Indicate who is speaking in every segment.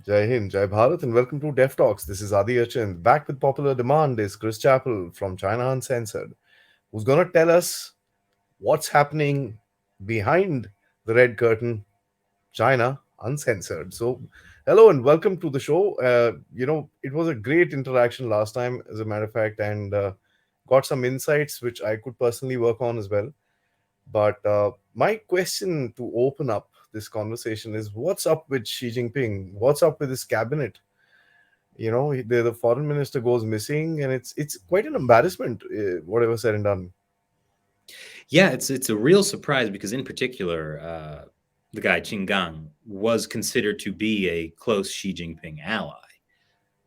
Speaker 1: Jai Hind, Jai Bharat, and welcome to Dev Talks. This is Adi Achin. Back with popular demand is Chris Chappell from China Uncensored, who's going to tell us what's happening behind the red curtain, China Uncensored. So, hello and welcome to the show. It was a great interaction last time, as a matter of fact, and got some insights which I could personally work on as well. But my question to open up this conversation is what's up with Xi Jinping? What's up with his cabinet? The foreign minister goes missing, and it's quite an embarrassment, whatever said and done.
Speaker 2: Yeah, it's a real surprise because in particular, the guy Qin Gang was considered to be a close Xi Jinping ally.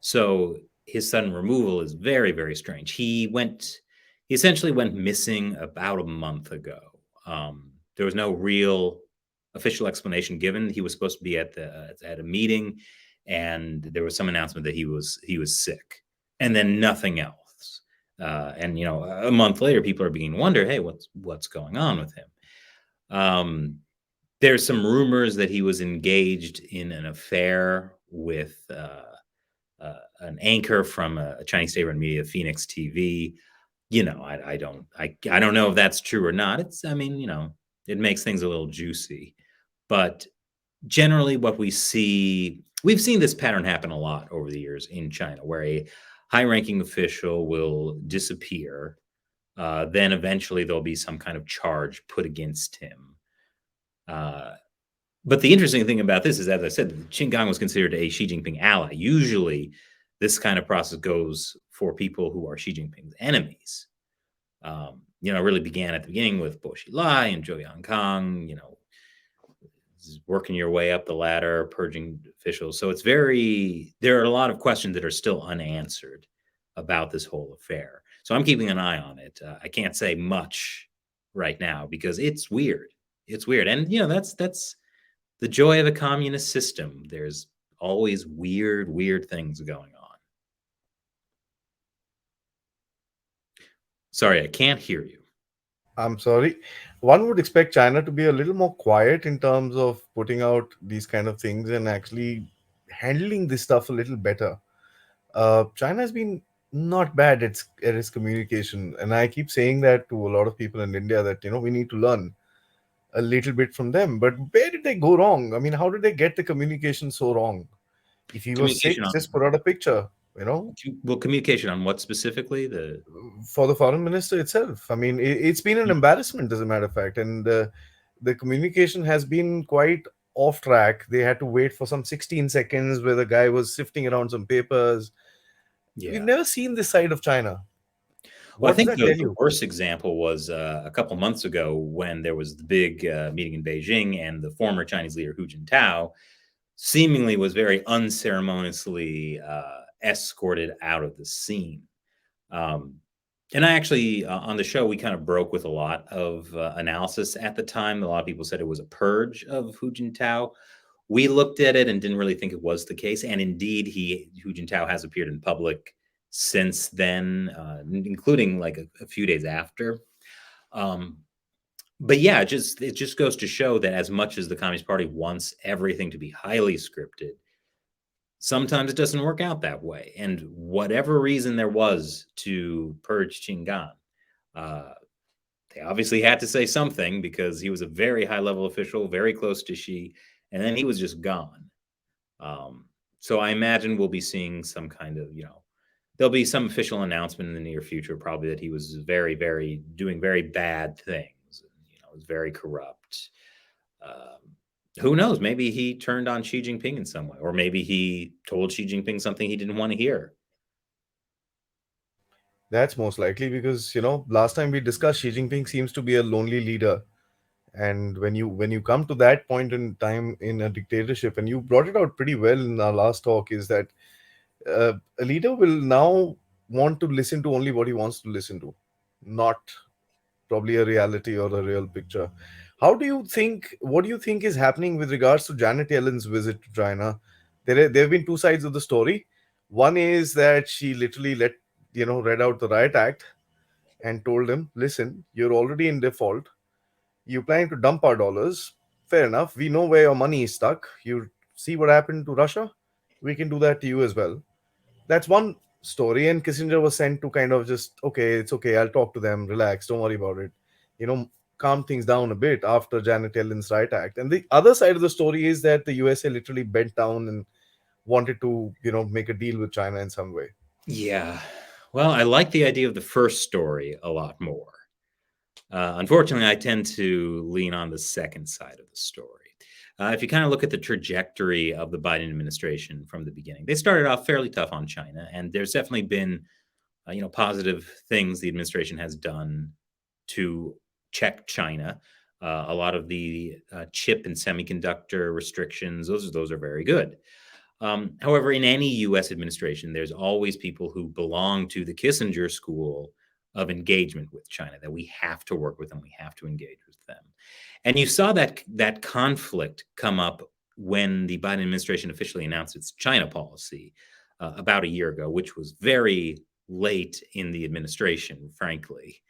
Speaker 2: So his sudden removal is very strange. He essentially went missing about a month ago. There was no real official explanation given. He was supposed to be at a meeting, and there was some announcement that he was sick, and then nothing else. And a month later, people are beginning to wonder, hey, what's going on with him? Um, there's some rumors that he was engaged in an affair with an anchor from a Chinese state-run media, Phoenix TV. I don't know if that's true or not. It makes things a little juicy, but generally, what we've seen this pattern happen a lot over the years in China, where a high-ranking official will disappear, then eventually there'll be some kind of charge put against him. But the interesting thing about this is, as I said, Qin Gang was considered a Xi Jinping ally. Usually, this kind of process goes for people who are Xi Jinping's enemies. It really began at the beginning with Bo Xilai and Zhou Yangkang, working your way up the ladder, purging officials. So there are a lot of questions that are still unanswered about this whole affair. So I'm keeping an eye on it. I can't say much right now because it's weird. It's weird. And, that's the joy of a communist system. There's always weird things going on. Sorry, I can't hear you.
Speaker 1: I'm sorry. One would expect China to be a little more quiet in terms of putting out these kind of things and actually handling this stuff a little better. China has been not bad at its communication, and I keep saying that to a lot of people in India that we need to learn a little bit from them. But where did they go wrong? I mean, how did they get the communication so wrong? If he was sick,
Speaker 2: Communication on
Speaker 1: just put out a picture, you know,
Speaker 2: well, communication on what specifically? The
Speaker 1: for the foreign minister itself. I mean, it's been an embarrassment, as a matter of fact, and the communication has been quite off track. They had to wait for some 16 seconds where the guy was sifting around some papers. We've
Speaker 2: Yeah.
Speaker 1: never seen this side of China.
Speaker 2: Well, I
Speaker 1: What does
Speaker 2: think
Speaker 1: that tell
Speaker 2: the
Speaker 1: you?
Speaker 2: worst example was a couple months ago when there was the big meeting in Beijing, and the former Chinese leader Hu Jintao seemingly was very unceremoniously escorted out of the scene. Um, and I actually, on the show, we kind of broke with a lot of analysis at the time. A lot of people said it was a purge of Hu Jintao. We looked at it and didn't really think it was the case. And indeed, Hu Jintao has appeared in public since then, including like a few days after. Um, but yeah, it just goes to show that as much as the Communist Party wants everything to be highly scripted, sometimes it doesn't work out that way. And whatever reason there was to purge Qinggan, uh, they obviously had to say something because he was a very high level official, very close to Xi, and then he was just gone. Um, so I imagine we'll be seeing some kind of, there'll be some official announcement in the near future, probably that he was doing very bad things. Was very corrupt. Who knows? Maybe he turned on Xi Jinping in some way, or maybe he told Xi Jinping something he didn't want to hear.
Speaker 1: That's most likely because last time we discussed, Xi Jinping seems to be a lonely leader, and when you come to that point in time in a dictatorship, and you brought it out pretty well in our last talk, is that a leader will now want to listen to only what he wants to listen to, not probably a reality or a real picture. What do you think is happening with regards to Janet Yellen's visit to China? There have been two sides of the story. One is that she literally read out the riot act and told him, listen, you're already in default. You're planning to dump our dollars. Fair enough. We know where your money is stuck. You see what happened to Russia? we can do that to you as well. That's one story. And Kissinger was sent to kind of just, okay, it's okay, I'll talk to them, relax, don't worry about it. You know, calm things down a bit after Janet Yellen's Riot Act. And the other side of the story is that the USA literally bent down and wanted to, make a deal with China in some way.
Speaker 2: Yeah. Well, I like the idea of the first story a lot more. Unfortunately, I tend to lean on the second side of the story. If you kind of look at the trajectory of the Biden administration from the beginning, they started off fairly tough on China, and there's definitely been, positive things the administration has done to check China. A lot of the chip and semiconductor restrictions; those are very good. However, in any U.S. administration, there's always people who belong to the Kissinger school of engagement with China, that we have to work with them, we have to engage with them. And you saw that conflict come up when the Biden administration officially announced its China policy about a year ago, which was very late in the administration, frankly,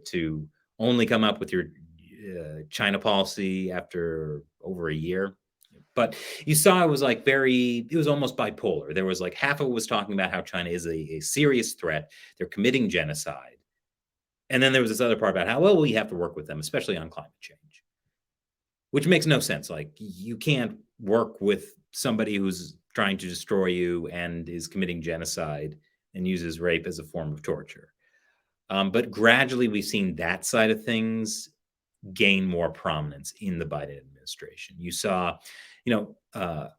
Speaker 2: to only come up with your China policy after over a year. But you saw it was like it was almost bipolar. There was like half of it was talking about how China is a serious threat. They're committing genocide. And then there was this other part about how, well, we have to work with them, especially on climate change, which makes no sense. Like, you can't work with somebody who's trying to destroy you and is committing genocide and uses rape as a form of torture. But gradually, we've seen that side of things gain more prominence in the Biden administration. You saw,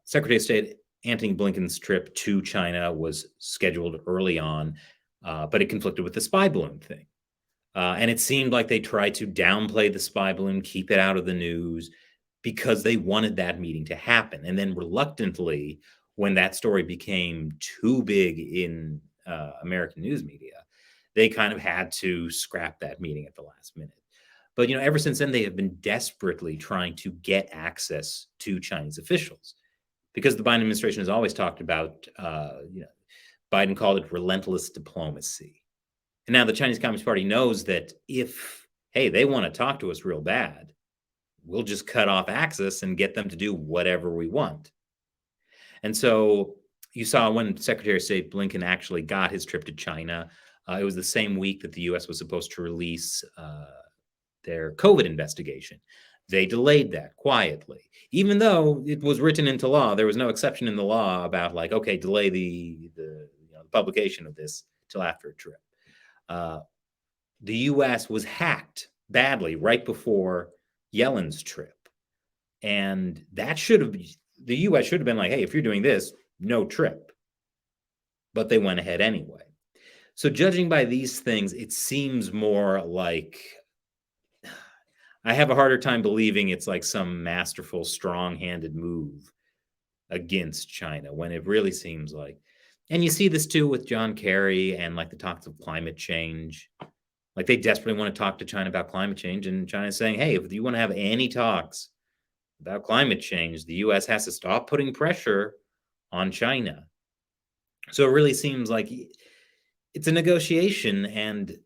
Speaker 2: Secretary of State Antony Blinken's trip to China was scheduled early on, but it conflicted with the spy balloon thing. And it seemed like they tried to downplay the spy balloon, keep it out of the news, because they wanted that meeting to happen. And then reluctantly, when that story became too big in American news media, they kind of had to scrap that meeting at the last minute. But ever since then, they have been desperately trying to get access to Chinese officials, because the Biden administration has always talked about, Biden called it relentless diplomacy. And now the Chinese Communist Party knows that if, hey, they want to talk to us real bad, we'll just cut off access and get them to do whatever we want. And so you saw when Secretary of State Blinken actually got his trip to China, it was the same week that the U.S. was supposed to release their COVID investigation. They delayed that quietly, even though it was written into law. There was no exception in the law about, like, okay, delay the publication of this till after a trip. The U.S. was hacked badly right before Yellen's trip, and the U.S. should have been like, hey, if you're doing this, no trip. But they went ahead anyway. So judging by these things, it seems more like, I have a harder time believing it's like some masterful, strong-handed move against China, when it really seems like, and you see this too with John Kerry and like the talks of climate change. Like, they desperately want to talk to China about climate change, and China's saying, hey, if you want to have any talks about climate change, the U.S. has to stop putting pressure on China. So it really seems like it's a negotiation. And,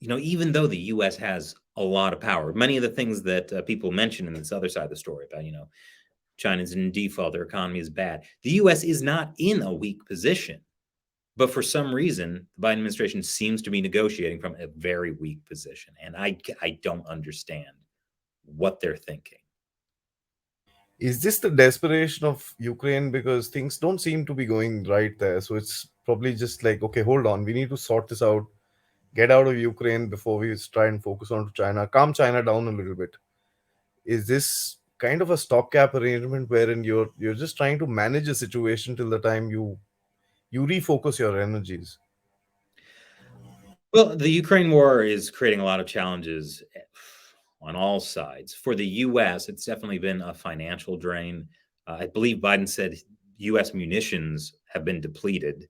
Speaker 2: even though the U.S. has a lot of power, many of the things that people mention in this other side of the story about, China's in default, their economy is bad, the U.S. is not in a weak position. But for some reason, the Biden administration seems to be negotiating from a very weak position. And I don't understand what they're thinking.
Speaker 1: Is this the desperation of Ukraine? Because things don't seem to be going right there. So it's probably just like, okay, hold on, we need to sort this out, get out of Ukraine before we try and focus on China, calm China down a little bit. Is this kind of a stopgap arrangement wherein you're just trying to manage a situation till the time you refocus your energies?
Speaker 2: Well, the Ukraine war is creating a lot of challenges on all sides. For the U.S., it's definitely been a financial drain. I believe Biden said U.S. munitions have been depleted,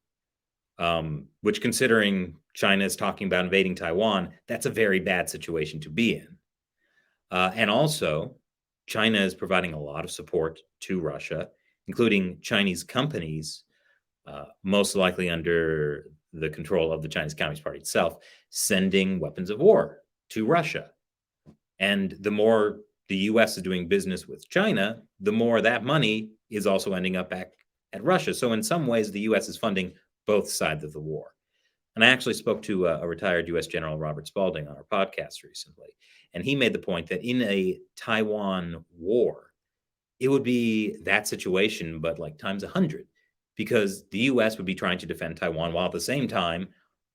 Speaker 2: which, considering China is talking about invading Taiwan, that's a very bad situation to be in. And also, China is providing a lot of support to Russia, including Chinese companies, most likely under the control of the Chinese Communist Party itself, sending weapons of war to Russia. And the more the U.S. is doing business with China, the more that money is also ending up back at Russia. So in some ways, the U.S. is funding both sides of the war. And I actually spoke to a retired U.S. General Robert Spalding on our podcast recently, and he made the point that in a Taiwan war, it would be that situation, but like times 100, because the U.S. would be trying to defend Taiwan while at the same time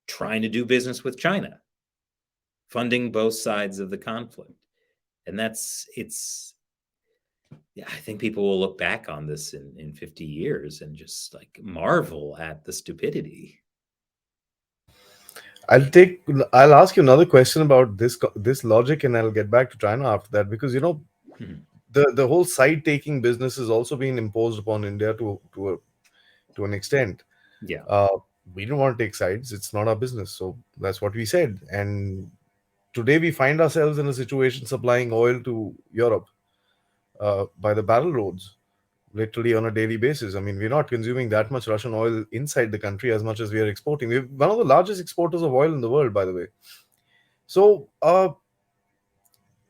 Speaker 2: trying to do business with China, funding both sides of the conflict. And it's, yeah, I think people will look back on this in 50 years and just like marvel at the stupidity.
Speaker 1: I'll take. I'll ask you another question about this logic, and I'll get back to China after that, because
Speaker 2: Mhm.
Speaker 1: the whole side taking business is also being imposed upon India to an extent.
Speaker 2: Yeah.
Speaker 1: Uh, we don't want to take sides. It's not our business. So that's what we said. And today we find ourselves in a situation supplying oil to Europe by the barrel roads, literally on a daily basis. I mean, we're not consuming that much Russian oil inside the country as much as we are exporting. We're one of the largest exporters of oil in the world, by the way. So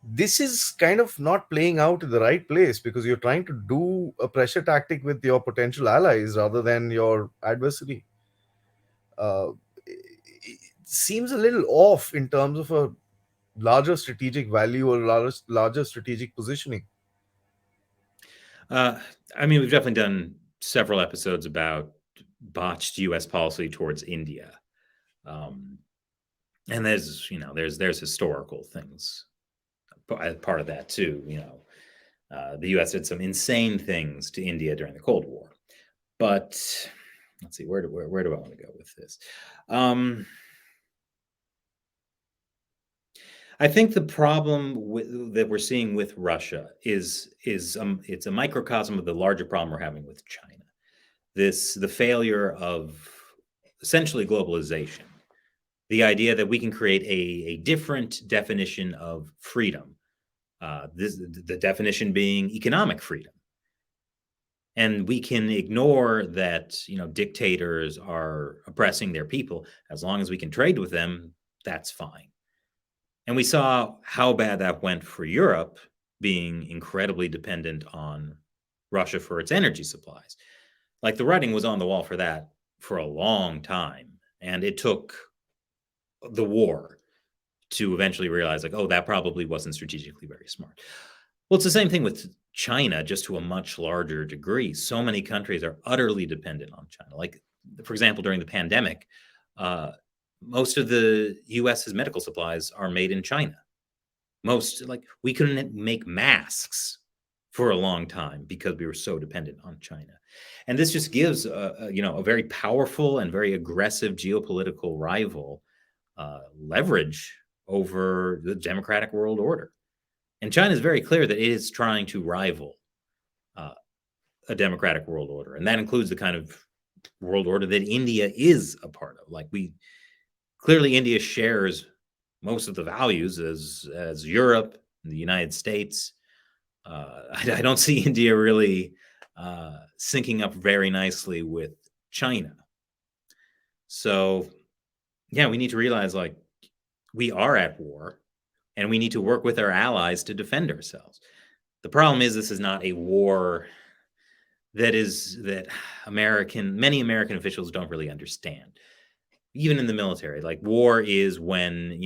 Speaker 1: this is kind of not playing out in the right place, because you're trying to do a pressure tactic with your potential allies rather than your adversary. It seems a little off in terms of a larger strategic value or larger strategic positioning.
Speaker 2: Uh, I mean, we've definitely done several episodes about botched U.S. policy towards India, um, and there's historical things as part of that too. The U.S. did some insane things to India during the Cold War, but let's see, where do I want to go with this? Um, I think the problem that we're seeing with Russia is it's a microcosm of the larger problem we're having with China. The failure of essentially globalization, the idea that we can create a different definition of freedom, the definition being economic freedom, and we can ignore that dictators are oppressing their people. As long as we can trade with them, that's fine. And we saw how bad that went for Europe, being incredibly dependent on Russia for its energy supplies. Like, the writing was on the wall for that for a long time. And it took the war to eventually realize, like, oh, that probably wasn't strategically very smart. Well, it's the same thing with China, just to a much larger degree. So many countries are utterly dependent on China. Like, for example, during the pandemic, uh, most of the US's medical supplies are made in China. Like, we couldn't make masks for a long time because we were so dependent on China. And this just gives a very powerful and very aggressive geopolitical rival leverage over the democratic world order. And China is very clear that it is trying to rival uh, a democratic world order, and that includes the kind of world order that India is a part of. Like, we clearly, India shares most of the values as Europe and the United States. I don't see India really syncing up very nicely with China. So, yeah, we need to realize, like, we are at war, and we need to work with our allies to defend ourselves. The problem is, this is not a war that many American officials don't really understand. Even in the military, like, war is when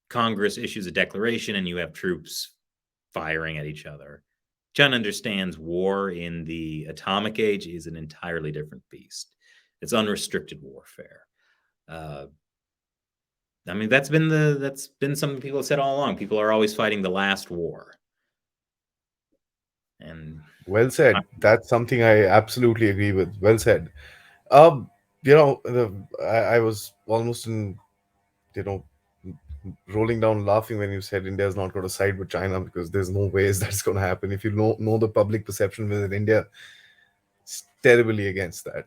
Speaker 2: Congress issues a declaration and you have troops firing at each other. China understands war in the atomic age is an entirely different beast. It's unrestricted warfare. Uh, I mean, that's been something people have said all along. People are always fighting the last war, and
Speaker 1: Well
Speaker 2: I,
Speaker 1: said. That's something I absolutely agree with. Well said. I was almost in, you know, rolling down laughing when you said India is not going to side with China, because there's no ways that's going to happen. If you know the public perception within India, it's terribly against that.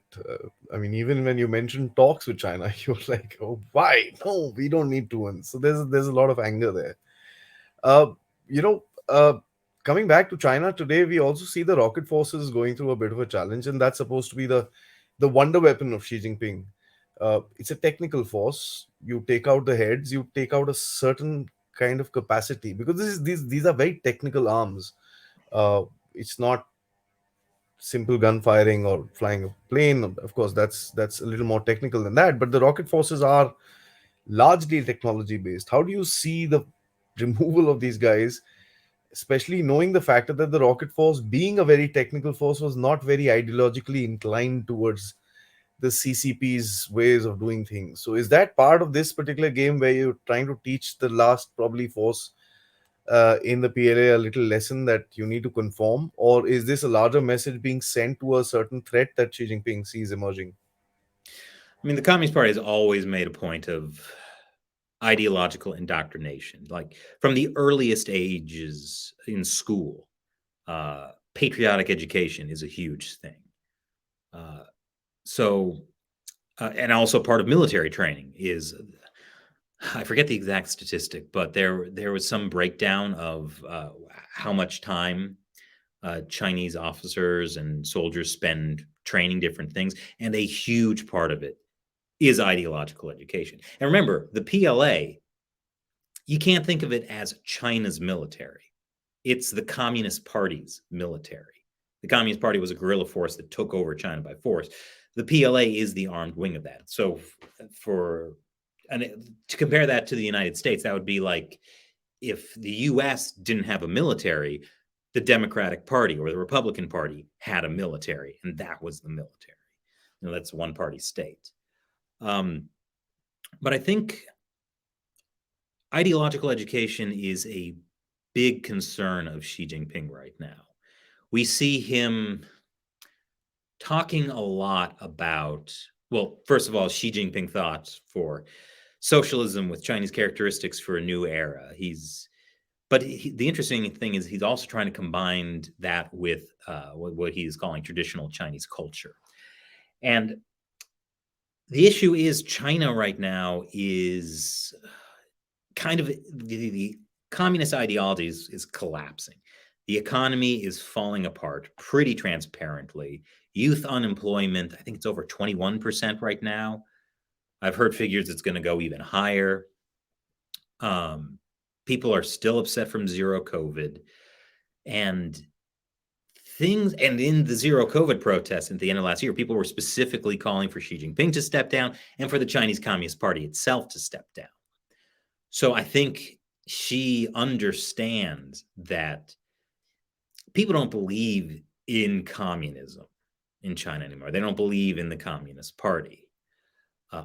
Speaker 1: I mean, even when you mentioned talks with China, you're like, oh, why? No, we don't need to. And so there's a lot of anger there. Uh, you know, coming back to China today, we also see the rocket forces going through a bit of a challenge, and that's supposed to be the wonder weapon of Xi Jinping. It's a technical force. You take out the heads, you take out a certain kind of capacity, because these are very technical arms. It's not simple gun firing or flying a plane. Of course, that's a little more technical than that. But the rocket forces are largely technology based. How do you see the removal of these guys, especially knowing the factor that the rocket force, being a very technical force, was not very ideologically inclined towards the CCP's ways of doing things? So, is that part of this particular game where you're trying to teach the last probably force in the PLA a little lesson that you need to conform, or is this a larger message being sent to a certain threat that Xi Jinping sees emerging?
Speaker 2: I mean, the Communist Party has always made a point of ideological indoctrination. Like from the earliest ages in school, patriotic education is a huge thing. Uh, so, and also part of military training is, I forget the exact statistic, but there was some breakdown of how much time Chinese officers and soldiers spend training different things, and a huge part of it is ideological education. And remember, the PLA, you can't think of it as China's military. It's the Communist Party's military. The Communist Party was a guerrilla force that took over China by force. The PLA is the armed wing of that. So for and to compare that to the United States, that would be like if the US didn't have a military, the Democratic Party or the Republican Party had a military, and that was the military. That's a one party state. But I think ideological education is a big concern of Xi Jinping right now. We see him talking a lot about, well, first of all, Xi Jinping thoughts for socialism with Chinese characteristics for a new era. The interesting thing is he's also trying to combine that with what he's calling traditional Chinese culture. And the issue is China right now is kind of the communist ideology is collapsing. The economy is falling apart pretty transparently. Youth unemployment, I think it's over 21% right now. I've heard figures it's going to go even higher. People are still upset from zero COVID. And in the zero COVID protests at the end of last year, people were specifically calling for Xi Jinping to step down and for the Chinese Communist Party itself to step down. So I think she understands that people don't believe in communism in China anymore. They don't believe in the Communist Party.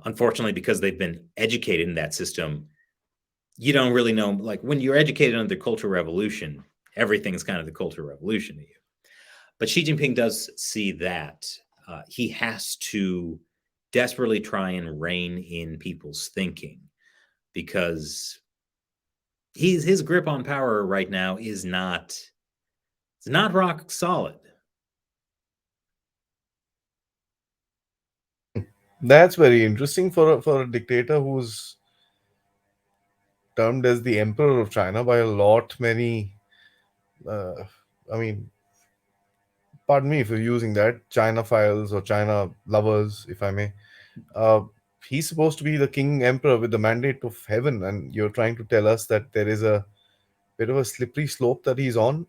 Speaker 2: Unfortunately, because they've been educated in that system, you don't really know. Like when you're educated under the Cultural Revolution, everything is kind of the Cultural Revolution to you. But Xi Jinping does see that he has to desperately try and rein in people's thinking because his grip on power right now is not rock solid.
Speaker 1: That's very interesting for a dictator who's termed as the emperor of China by a lot many. Uh, I mean, pardon me for using that, China files or China lovers, if I may. Uh, he's supposed to be the king emperor with the mandate of heaven, and you're trying to tell us that there is a bit of a slippery slope that he's on.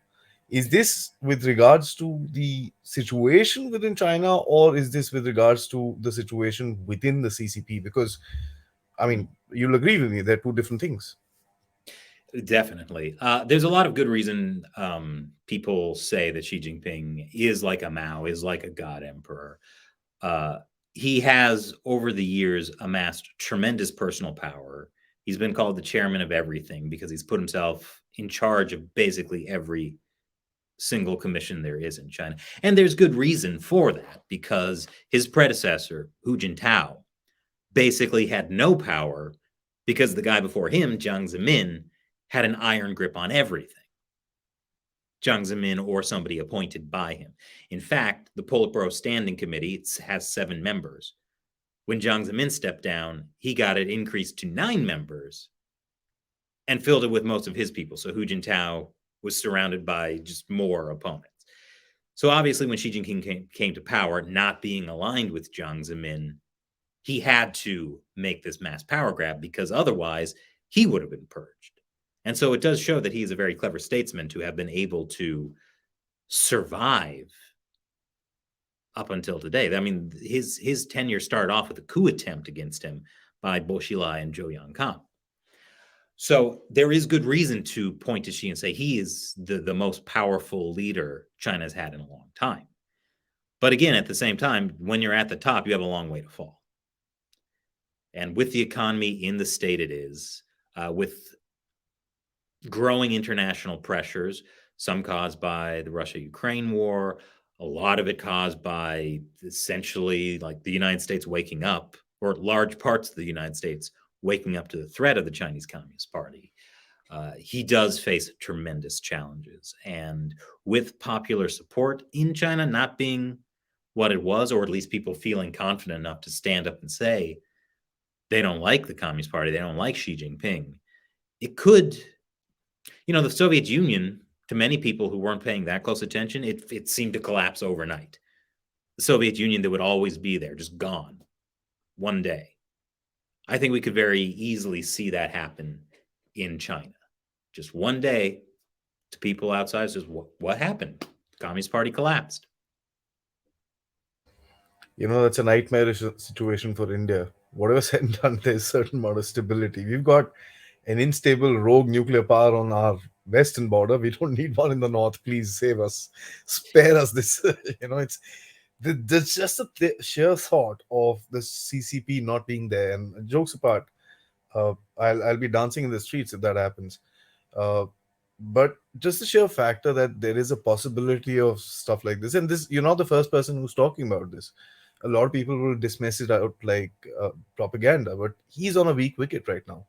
Speaker 1: Is this with regards to the situation within China, or is this with regards to the situation within the CCP? Because, I mean, you'll agree with me, they're two different things.
Speaker 2: Definitely. There's a lot of good reason people say that Xi Jinping is like a Mao, is like a god emperor. Uh, he has, over the years, amassed tremendous personal power. He's been called the chairman of everything because he's put himself in charge of basically every single commission there is in China. And there's good reason for that because his predecessor, Hu Jintao, basically had no power because the guy before him, Jiang Zemin, had an iron grip on everything. Jiang Zemin or somebody appointed by him. In fact, the Politburo Standing Committee has 7 members. When Jiang Zemin stepped down, he got it increased to 9 members and filled it with most of his people. So Hu Jintao was surrounded by just more opponents. So obviously, when Xi Jinping came to power, not being aligned with Jiang Zemin, he had to make this mass power grab because otherwise he would have been purged. And so it does show that he is a very clever statesman to have been able to survive up until today. I mean, his tenure started off with a coup attempt against him by Bo Xilai and Zhou Yongkang. So there is good reason to point to Xi and say he is the most powerful leader China's had in a long time. But again, at the same time, when you're at the top, you have a long way to fall. And with the economy in the state it is, with growing international pressures, some caused by the Russia-Ukraine war, a lot of it caused by essentially like the United States waking up, or large parts of the United States waking up to the threat of the Chinese Communist Party. He does face tremendous challenges. And with popular support in China not being what it was, or at least people feeling confident enough to stand up and say they don't like the Communist Party, they don't like Xi Jinping, it could, the Soviet Union, to many people who weren't paying that close attention, it seemed to collapse overnight. The Soviet Union that would always be there, just gone one day. I think we could very easily see that happen in China. Just one day, to people outside, says, what happened? The Communist Party collapsed.
Speaker 1: That's a nightmarish situation for India. Whatever said and done, there's a certain amount of stability. We've got an unstable rogue nuclear power on our western border. We don't need one in the north. Please save us, spare us this. It's there's just a sheer thought of the CCP not being there. And jokes apart, I'll be dancing in the streets if that happens. Uh, but just the sheer factor that there is a possibility of stuff like this, and this, you're not the first person who's talking about this. A lot of people will dismiss it out like propaganda, but he's on a weak wicket right now.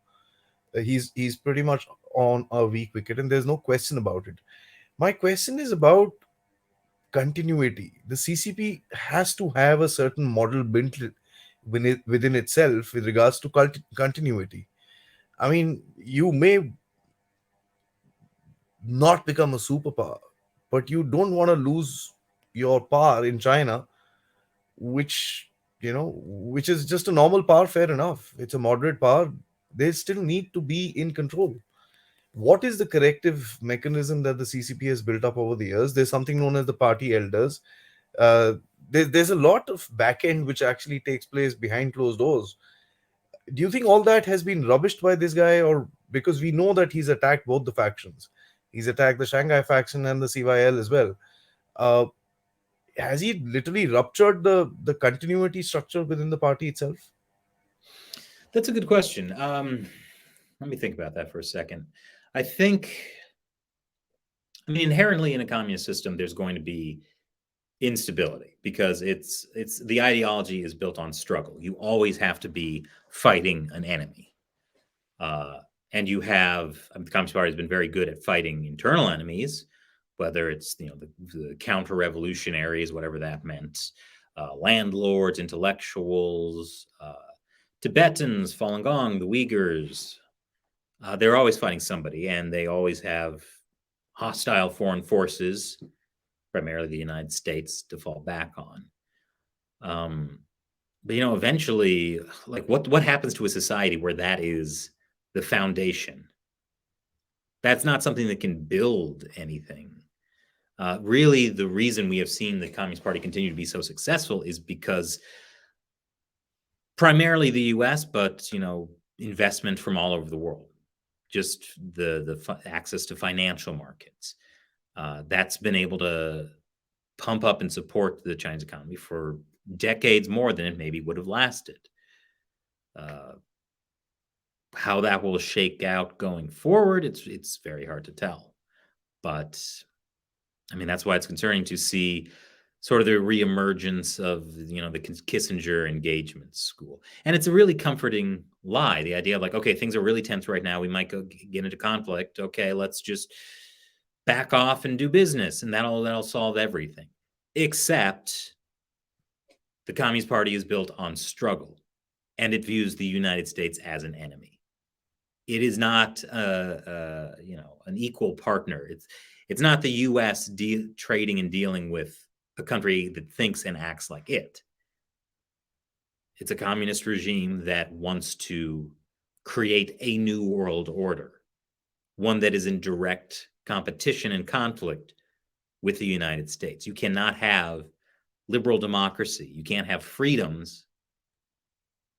Speaker 1: He's pretty much on a weak wicket, and there's no question about it. My question is about continuity. The CCP has to have a certain model built within itself with regards to continuity. I mean, you may not become a superpower, but you don't want to lose your power in China, which is just a normal power. Fair enough, it's a moderate power. They still need to be in control. What is the corrective mechanism that the CCP has built up over the years? There's something known as the party elders. uh, there's a lot of back end which actually takes place behind closed doors. Do you think all that has been rubbished by this guy, or because we know that he's attacked both the factions? He's attacked the Shanghai faction and the CYL as well. uh, has he literally ruptured the continuity structure within the party itself?
Speaker 2: That's a good question. Let me think about that for a second. I think, I mean, inherently in a communist system, there's going to be instability because it's the ideology is built on struggle. You always have to be fighting an enemy, uh, and the Communist Party has been very good at fighting internal enemies, whether it's the counter revolutionaries, whatever that meant, landlords, intellectuals, Tibetans, Falun Gong, the Uyghurs. They're always fighting somebody, and they always have hostile foreign forces, primarily the United States, to fall back on. But eventually, like what happens to a society where that is the foundation? That's not something that can build anything. Really, the reason we have seen the Communist Party continue to be so successful is because primarily the U.S., but investment from all over the world, just the access to financial markets. That's been able to pump up and support the Chinese economy for decades more than it maybe would have lasted. Uh, how that will shake out going forward, it's very hard to tell. But I mean, that's why it's concerning to see sort of the reemergence of the Kissinger engagement school, and it's a really comforting lie. The idea of like, okay, things are really tense right now. We might get into conflict. Okay, let's just back off and do business, and that'll solve everything. Except the Communist Party is built on struggle, and it views the United States as an enemy. It is not, an equal partner. It's not the U.S. trading and dealing with a country that thinks and acts like it. It's a communist regime that wants to create a new world order, one that is in direct competition and conflict with the United States. You cannot have liberal democracy. You can't have freedoms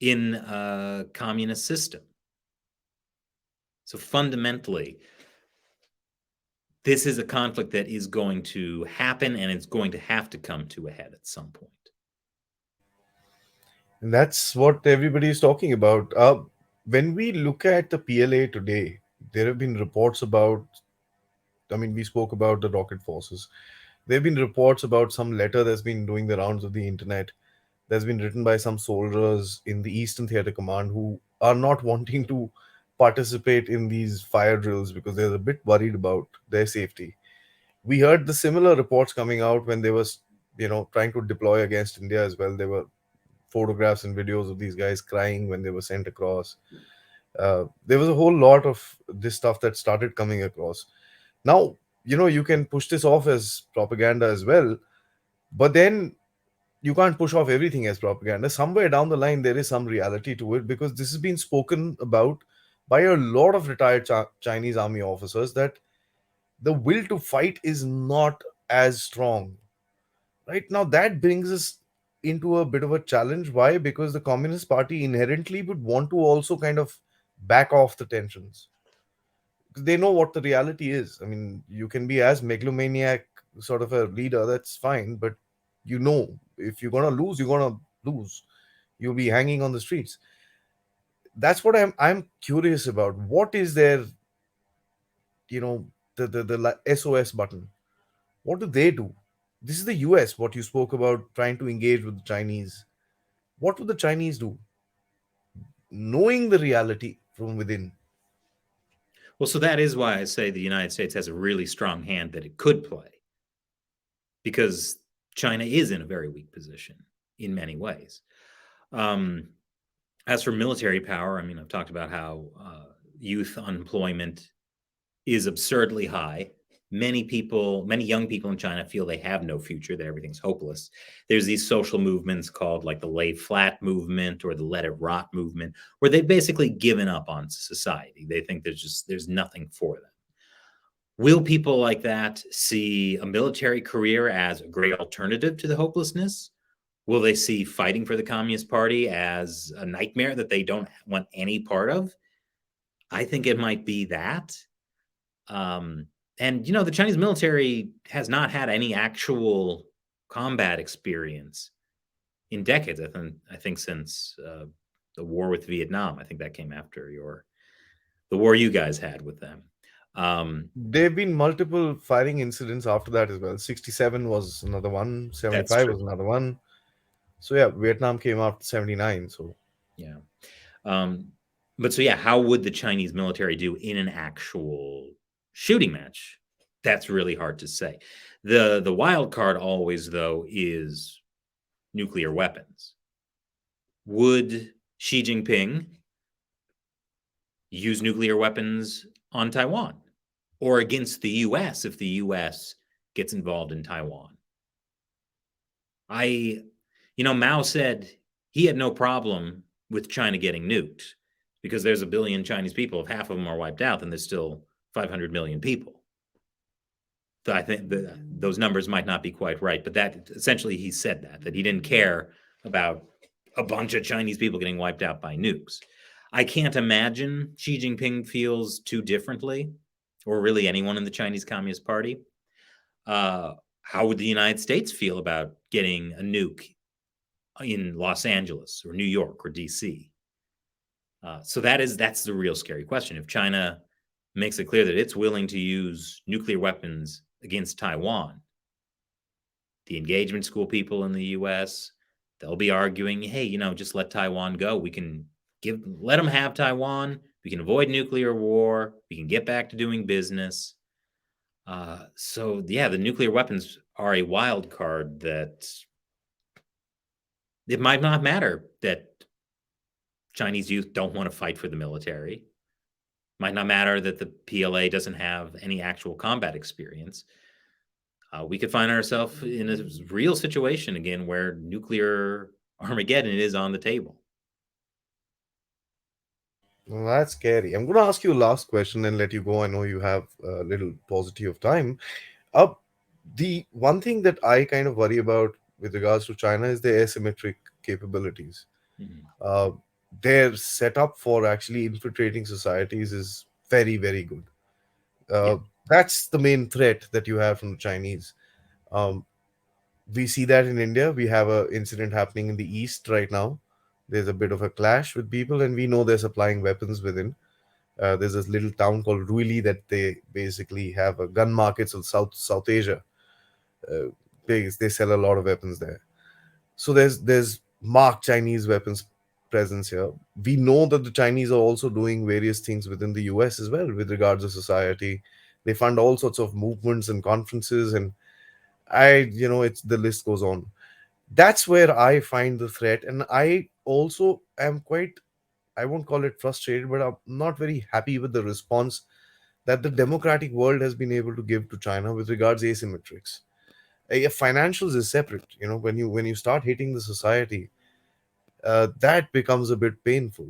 Speaker 2: in a communist system. So fundamentally, this is a conflict that is going to happen, and it's going to have to come to a head at some point.
Speaker 1: And that's what everybody is talking about. When we look at the PLA today, there have been reports about, I mean, we spoke about the rocket forces. There have been reports about some letter that's been doing the rounds of the internet, that's been written by some soldiers in the Eastern Theater Command who are not wanting to participate in these fire drills because they're a bit worried about their safety. We heard the similar reports coming out when they was, trying to deploy against India as well. There were photographs and videos of these guys crying when they were sent across. There was a whole lot of this stuff that started coming across. Now, you can push this off as propaganda as well, but then you can't push off everything as propaganda. Somewhere down the line, there is some reality to it because this has been spoken about by a lot of retired Chinese army officers that the will to fight is not as strong. Right now, that brings us into a bit of a challenge. Why? Because the Communist Party inherently would want to also kind of back off the tensions. Because they know what the reality is. I mean, you can be as megalomaniac sort of a leader, that's fine, but if you're gonna lose, you're gonna lose. You'll be hanging on the streets. That's what I'm curious about. What is their, you know, the SOS button? What do they do? This is the US, what you spoke about trying to engage with the Chinese. What would the Chinese do? Knowing the reality from within.
Speaker 2: Well, so that is why I say the United States has a really strong hand that it could play, because China is in a very weak position in many ways. Um, as for military power, I mean, I've talked about how youth unemployment is absurdly high. Many young people in China feel they have no future, that everything's hopeless. There's these social movements called like the lay flat movement or the let it rot movement, where they've basically given up on society. They think there's nothing for them. Will people like that see a military career as a great alternative to the hopelessness? Will they see fighting for the Communist Party as a nightmare that they don't want any part of? I think it might be that. Um, and the Chinese military has not had any actual combat experience in decades. I think since the war with Vietnam. I think that came after the war you guys had with them.
Speaker 1: There have been multiple firing incidents after that as well. 67 was another one,
Speaker 2: That's
Speaker 1: 75
Speaker 2: true.
Speaker 1: was another one. So yeah, Vietnam came after 79. So
Speaker 2: Yeah. Um, but so yeah, how would the Chinese military do in an actual shooting match? That's really hard to say. The wild card always though is nuclear weapons. Would Xi Jinping use nuclear weapons on Taiwan or against the US if the US gets involved in Taiwan? I, Mao said he had no problem with China getting nuked because there's a billion Chinese people. If half of them are wiped out, then there's still 500 million people. So I think those numbers might not be quite right, but that essentially he said that he didn't care about a bunch of Chinese people getting wiped out by nukes. I can't imagine Xi Jinping feels too differently, or really anyone in the Chinese Communist Party. How would the United States feel about getting a nuke in Los Angeles or New York or DC? So that's the real scary question. If China makes it clear that it's willing to use nuclear weapons against Taiwan, the engagement school people in the U.S., they'll be arguing, hey, just let Taiwan go. We can let them have Taiwan. We can avoid nuclear war. We can get back to doing business. So yeah, the nuclear weapons are a wild card that it might not matter that Chinese youth don't want to fight for the military. Might not matter that the PLA doesn't have any actual combat experience. We could find ourselves in a real situation again where nuclear Armageddon is on the table.
Speaker 1: well, that's scary. I'm going to ask you a last question and let you go. I know you have a little paucity of time. Uh, the one thing that I kind of worry about with regards to China is their asymmetric capabilities.
Speaker 2: Mhm.
Speaker 1: Uh, their setup for actually infiltrating societies is very, very good.
Speaker 2: Yeah.
Speaker 1: Uh, that's the main threat that you have from the Chinese. Um, we see that in India. We have a incident happening in the east right now. There's a bit of a clash with people, and we know they're supplying weapons within. There's this little town called Ruili that they basically have a gun markets of South Asia. Uh, they sell a lot of weapons there. So there's marked Chinese weapons presence here. We know that the Chinese are also doing various things within the US as well with regards to society. They fund all sorts of movements and conferences, and it's the list goes on. That's where I find the threat, and I also am quite, I won't call it frustrated, but I'm not very happy with the response that the democratic world has been able to give to China with regards asymmetrics. Financials is separate. When you start hitting the society, that becomes a bit painful,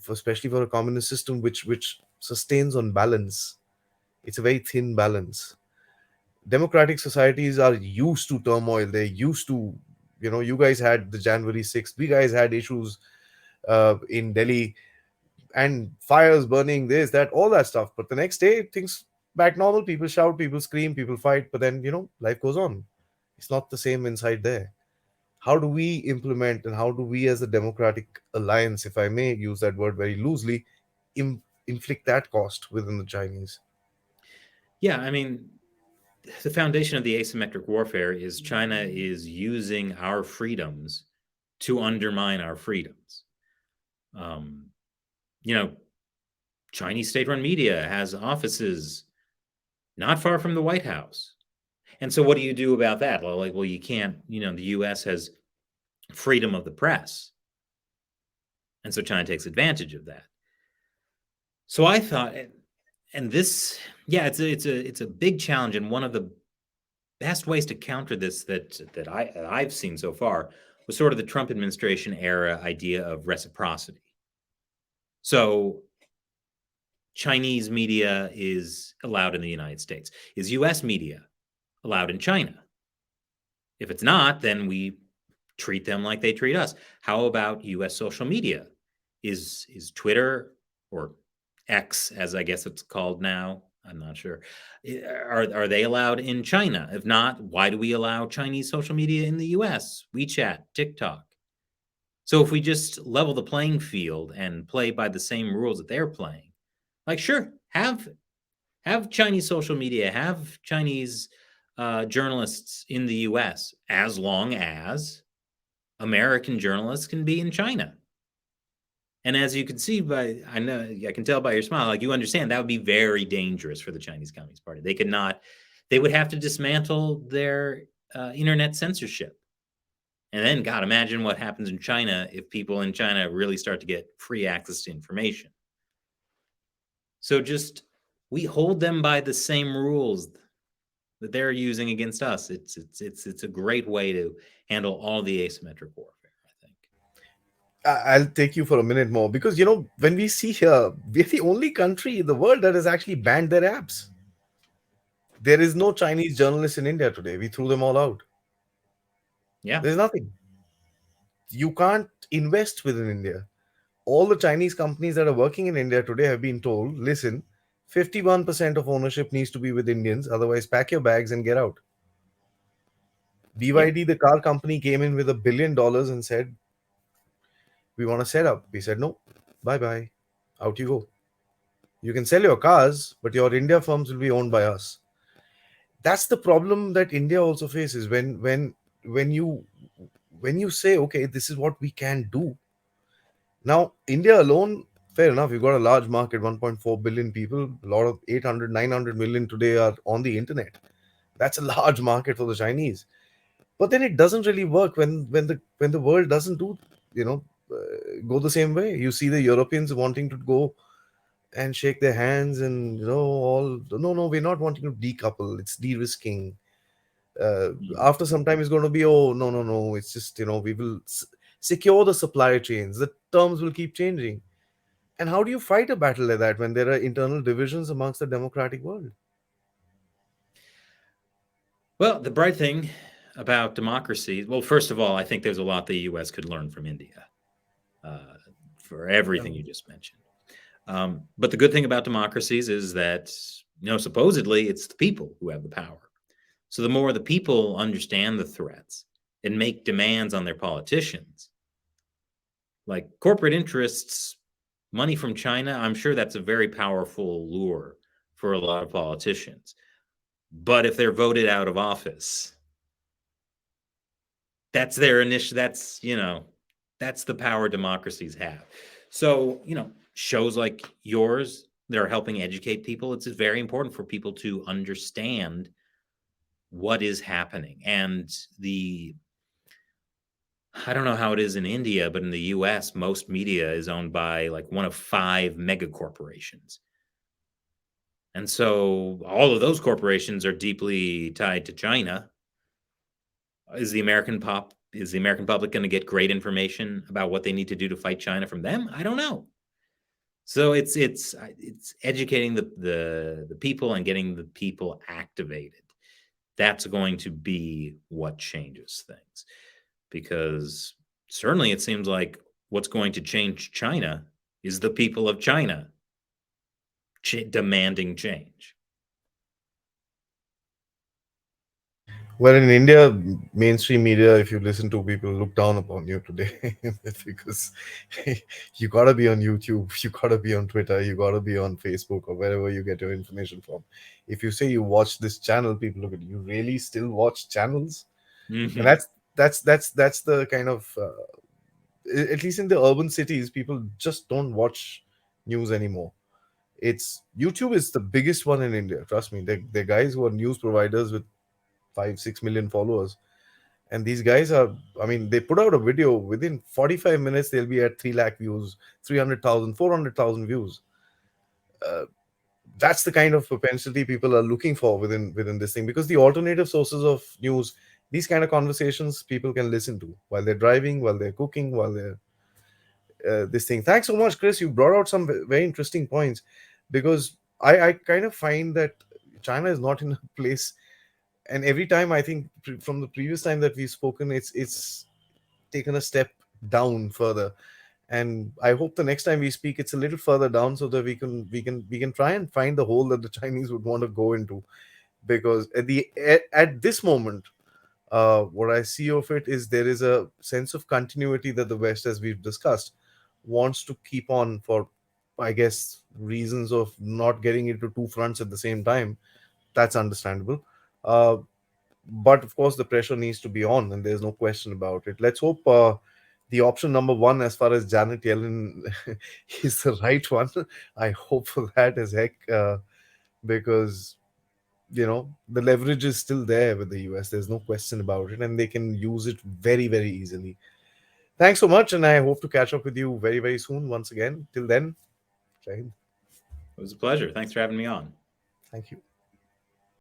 Speaker 1: especially for a communist system which sustains on balance. It's a very thin balance. Democratic societies are used to turmoil. They're used to, you guys had the January 6th. We guys had issues in Delhi and fires burning, this, that, all that stuff. But the next day, things back normal. People shout, people scream, people fight. But then, life goes on. It's not the same inside there. How do we implement, and how do we as a democratic alliance, if I may use that word very loosely, inflict that cost within the Chinese?
Speaker 2: Yeah, I mean, the foundation of the asymmetric warfare is China is using our freedoms to undermine our freedoms. Um, you know, Chinese state-run media has offices not far from the White House. And so what do you do about that? Well, you can't, the US has freedom of the press. And so China takes advantage of that. So I thought, and this, yeah, it's a big challenge, and one of the best ways to counter this that I've seen so far was sort of the Trump administration era idea of reciprocity. So Chinese media is allowed in the United States. Is US media allowed in China? If it's not, then we treat them like they treat us. How about US social media? Is Twitter, or X as I guess it's called now? I'm not sure. Are they allowed in China? If not, why do we allow Chinese social media in the US? WeChat, TikTok. So if we just level the playing field and play by the same rules that they're playing, like sure, have Chinese social media, have Chinese journalists in the US, as long as American journalists can be in China. And as you can see I can tell by your smile, like you understand that would be very dangerous for the Chinese Communist Party. They would have to dismantle their internet censorship. And then, God, imagine what happens in China if people in China really start to get free access to information. So just we hold them by the same rules that they're using against us. It's a great way to handle all the asymmetric warfare, I think.
Speaker 1: I'll take you for a minute more, because when we see here, we're the only country in the world that has actually banned their apps. There is no Chinese journalists in India today. We threw them all out.
Speaker 2: Yeah.
Speaker 1: There's nothing. You can't invest within India. All the Chinese companies that are working in India today have been told, listen, 51% of ownership needs to be with Indians, otherwise pack your bags and get out.
Speaker 2: Yeah.
Speaker 1: BYD, the car company, came in with $1 billion and said, we want to set up. We said, no, bye bye. Out you go. You can sell your cars, but your India firms will be owned by us. That's the problem that India also faces when you when you say, okay, this is what we can do. Now, India alone, fair enough, you've got a large market, 1.4 billion people, a lot of 800, 900 million today are on the internet. That's a large market for the Chinese. But then it doesn't really work when the world doesn't you know go the same way. You see the Europeans wanting to go and shake their hands, and all, no, we're not wanting to decouple. It's de-risking.
Speaker 2: Mhm.
Speaker 1: After some time, it's going to be, oh, no, it's just, we will secure the supply chains. The terms will keep changing. And how do you fight a battle like that when there are internal divisions amongst the democratic world?
Speaker 2: Well, the bright thing about democracy, well, first of all, I think there's a lot the U.S. could learn from India uh, for
Speaker 1: Yeah.
Speaker 2: everything you just mentioned. But the good thing about democracies is that, supposedly it's the people who have the power. So the more the people understand the threats and make demands on their politicians, like corporate interests, money from China, I'm sure that's a very powerful lure for a lot of politicians. But if they're voted out of office, that's their initial, that's the power democracies have. So, shows like yours that are helping educate people, it's very important for people to understand what is happening. And the I don't know how it is in India, but in the US, most media is owned by like one of five mega corporations. And so all of those corporations are deeply tied to China. Is the American public going to get great information about what they need to do to fight China from them? I don't know. So it's educating the people and getting the people activated. That's going to be what changes things, because certainly it seems like what's going to change China is the people of China demanding change.
Speaker 1: Well, in India, mainstream media, if you listen to people, look down upon you today because you gotta be on YouTube, you gotta be on Twitter, you gotta be on Facebook or wherever you get your information from. If you say you watch this channel, people look at you. Really, still watch channels? And
Speaker 2: Mm-hmm.
Speaker 1: that's the kind of at least in the urban cities, people just don't watch news anymore. It's YouTube is the biggest one in India. Trust me, they're guys who are news providers with 5 6 million followers, and these guys are, I mean, they put out a video within 45 minutes they'll be at 3 lakh views, 300,000, 400,000 views. That's the kind of propensity people are looking for within this thing, because the alternative sources of news, these kind of conversations people can listen to while they're driving, while they're cooking, while they're this thing. Thanks so much, Chris. You brought out some very interesting points, because I kind of find that China is not in a place, and every time I think from the previous time that we've spoken, it's taken a step down further. And I hope the next time we speak it's a little further down, so that we can try and find the hole that the Chinese would want to go into. Because at this moment, what I see of it is there is a sense of continuity that the West, as we've discussed, wants to keep on for, I guess, reasons of not getting into two fronts at the same time. That's understandable. uh, but of course the pressure needs to be on, and there's no question about it. Let's hope the option number one, as far as Janet Yellen, is the right one. I hope for that as heck, because the leverage is still there with the US. There's no question about it, and they can use it very, very easily. Thanks so much, and I hope to catch up with you very, very soon once again. Till then, Jai Hind.
Speaker 2: It was a pleasure. Thanks for having me on.
Speaker 1: Thank you.